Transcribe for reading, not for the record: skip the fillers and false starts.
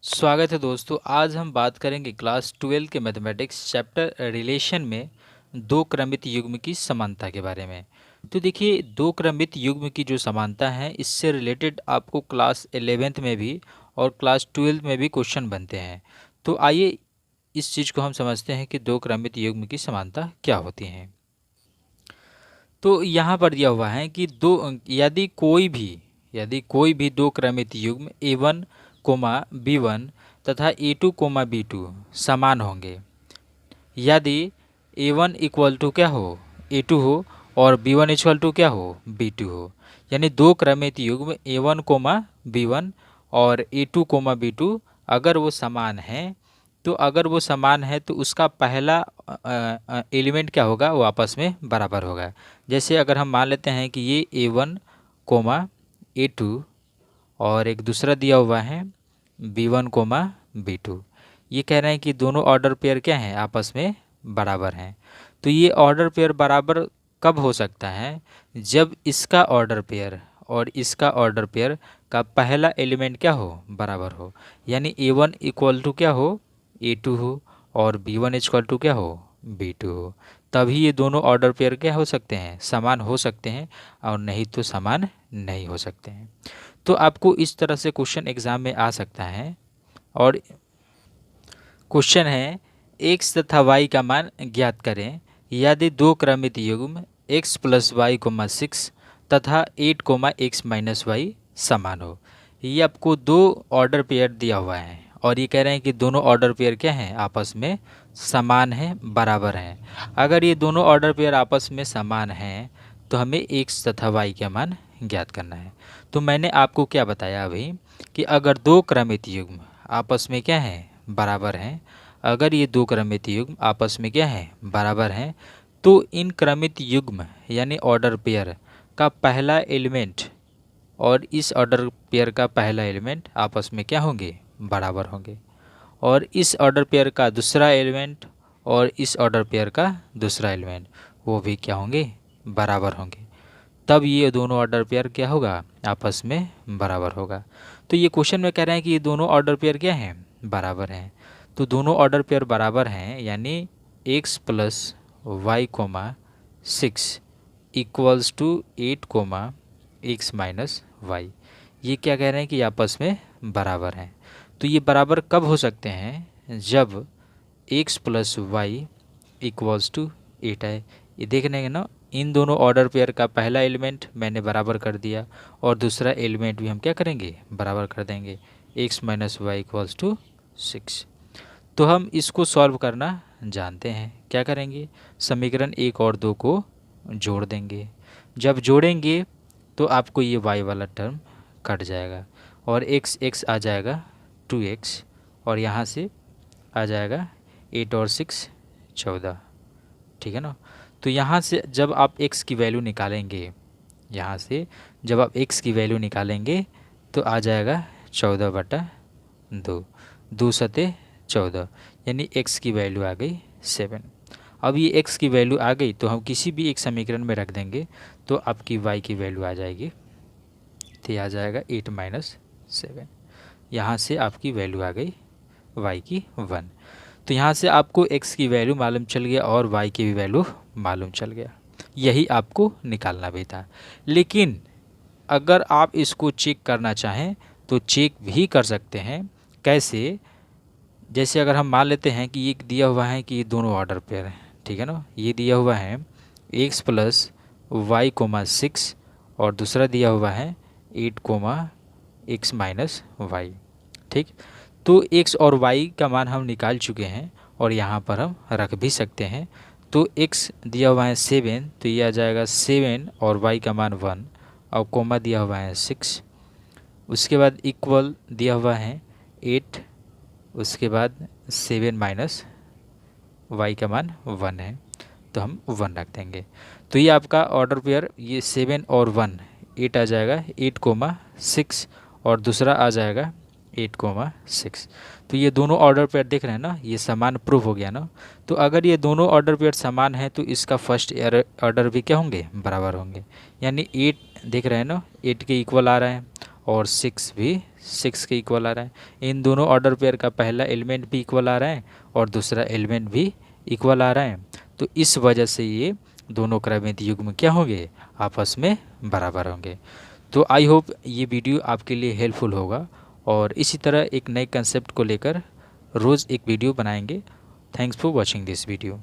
स्वागत है दोस्तों। आज हम बात करेंगे क्लास 12 के मैथमेटिक्स चैप्टर रिलेशन में दो क्रमित युग्म की समानता के बारे में। तो देखिए, दो क्रमित युग्म की जो समानता है इससे रिलेटेड आपको क्लास 11th में भी और क्लास 12 में भी क्वेश्चन बनते हैं। तो आइए इस चीज़ को हम समझते हैं कि दो क्रमित युग्म की समानता क्या होती हैं। तो यहाँ पर दिया हुआ है कि यदि कोई भी दो क्रमित युग्म A1 कोमा B1 तथा A2 कोमा B2 समान होंगे, यदि A1 इक्वल टू क्या हो, A2 हो, और B1 इक्वल टू क्या हो, B2 हो, यानी दो क्रमित युग्म A1 कोमा B1 और A2 कोमा B2 अगर वो समान हैं, तो अगर वो समान है तो उसका पहला एलिमेंट क्या होगा, वो आपस में बराबर होगा। जैसे अगर हम मान लेते हैं कि ये A1 कोमा A2 और एक दूसरा दिया हुआ है B1 कोमा B2, ये कह रहे हैं कि दोनों ऑर्डर पेयर क्या हैं, आपस में बराबर हैं। तो ये ऑर्डर पेयर बराबर कब हो सकता है, जब इसका ऑर्डर पेयर और इसका ऑर्डर पेयर का पहला एलिमेंट क्या हो, बराबर हो। यानी A1 इक्वल टू क्या हो, A2 हो, और B1 इक्वल टू क्या हो, B2 हो। तभी ये दोनों ऑर्डर पेयर क्या हो सकते हैं, समान हो सकते हैं, और नहीं तो समान नहीं हो सकते हैं। तो आपको इस तरह से क्वेश्चन एग्जाम में आ सकता है। और क्वेश्चन है x तथा y का मान ज्ञात करें यदि दो क्रमित युग्म x प्लस वाई कोमा 6 तथा 8 कोमा एक्स माइनस वाई समान हो। ये आपको दो ऑर्डर पेयर दिया हुआ है और ये कह रहे हैं कि दोनों ऑर्डर पेयर क्या हैं, आपस में समान हैं, बराबर हैं। अगर ये दोनों ऑर्डर पेयर आपस में समान हैं तो हमें x तथा y का मान ज्ञात करना है। तो मैंने आपको क्या बताया अभी कि अगर दो क्रमित युग्म आपस में क्या हैं, बराबर हैं, अगर ये दो क्रमित युग्म आपस में क्या हैं, बराबर हैं, तो इन क्रमित युग्म यानी ऑर्डर पेयर का पहला एलिमेंट और इस ऑर्डर पेयर का पहला एलिमेंट आपस में क्या होंगे, बराबर होंगे। और इस ऑर्डर पेयर का दूसरा एलिमेंट और इस ऑर्डर पेयर का दूसरा एलिमेंट वो भी क्या होंगे, बराबर होंगे। तब ये दोनों ऑर्डर पेयर क्या होगा, आपस में बराबर होगा। तो ये क्वेश्चन में कह रहे हैं कि ये दोनों ऑर्डर पेयर क्या हैं, बराबर हैं। तो दोनों ऑर्डर पेयर बराबर हैं, यानी x plus y comma 6 equals to 8 comma x minus y, ये क्या कह रहे हैं कि आपस में बराबर हैं। तो ये बराबर कब हो सकते हैं, जब x plus y equals to 8 है। ये देखने के ना, इन दोनों ऑर्डर पेयर का पहला एलिमेंट मैंने बराबर कर दिया और दूसरा एलिमेंट भी हम क्या करेंगे, बराबर कर देंगे। x minus y equals to 6। तो हम इसको सॉल्व करना जानते हैं। क्या करेंगे, समीकरण 1 और 2 को जोड़ देंगे। जब जोड़ेंगे तो आपको ये y वाला टर्म कट जाएगा और x आ जाएगा 2x, और यहाँ से आ जाएगा 8 और 6 14, ठीक है ना। तो यहाँ से जब आप x की वैल्यू निकालेंगे, यहाँ से जब आप x की वैल्यू निकालेंगे तो आ जाएगा 14/2, 2 सते 14, यानी x की वैल्यू आ गई 7। अब ये x की वैल्यू आ गई तो हम किसी भी एक समीकरण में रख देंगे तो आपकी y की वैल्यू आ जाएगी, तो ये आ जाएगा 8 माइनस 7। यहाँ से आपकी वैल्यू आ गई y की 1। तो यहाँ से आपको x की वैल्यू मालूम चल गया और y की भी वैल्यू मालूम चल गया। यही आपको निकालना भी था। लेकिन अगर आप इसको चेक करना चाहें तो चेक भी कर सकते हैं। कैसे, जैसे अगर हम मान लेते हैं कि ये दिया हुआ है कि ये दोनों ऑर्डर पेयर हैं, ठीक है ना। ये दिया हुआ है x प्लस वाई कोमा 6 और दूसरा दिया हुआ है 8 कोमा एक्स माइनस वाई, ठीक। तो x और y का मान हम निकाल चुके हैं और यहाँ पर हम रख भी सकते हैं। तो x दिया हुआ है 7, तो ये आ जाएगा 7 और y का मान 1, और कोमा दिया हुआ है 6। उसके बाद इक्वल दिया हुआ है 8, उसके बाद 7 माइनस y का मान 1 है, तो हम 1 रख देंगे। तो ये आपका ऑर्डर पेयर, ये 7 और 1 8 आ जाएगा, 8 कोमा 6, और दूसरा आ जाएगा 8 कोमा 6। तो ये दोनों ऑर्डर पेयर देख रहे हैं ना, ये समान प्रूफ हो गया ना। तो अगर ये दोनों ऑर्डर पेयर समान है तो इसका फर्स्ट ऑर्डर भी क्या होंगे, बराबर होंगे। यानी 8 देख रहे हैं ना, 8 के इक्वल आ रहा है, और 6 भी 6 के इक्वल आ रहा है। इन दोनों ऑर्डर पेयर का पहला एलिमेंट भी इक्वल आ रहा है और दूसरा एलिमेंट भी इक्वल आ रहा है। तो इस वजह से ये दोनों क्रमित युग्म क्या होंगे, आपस में बराबर होंगे। तो आई होप ये वीडियो आपके लिए हेल्पफुल होगा और इसी तरह एक नए कंसेप्ट को लेकर रोज़ एक वीडियो बनाएंगे। Thanks for watching this video.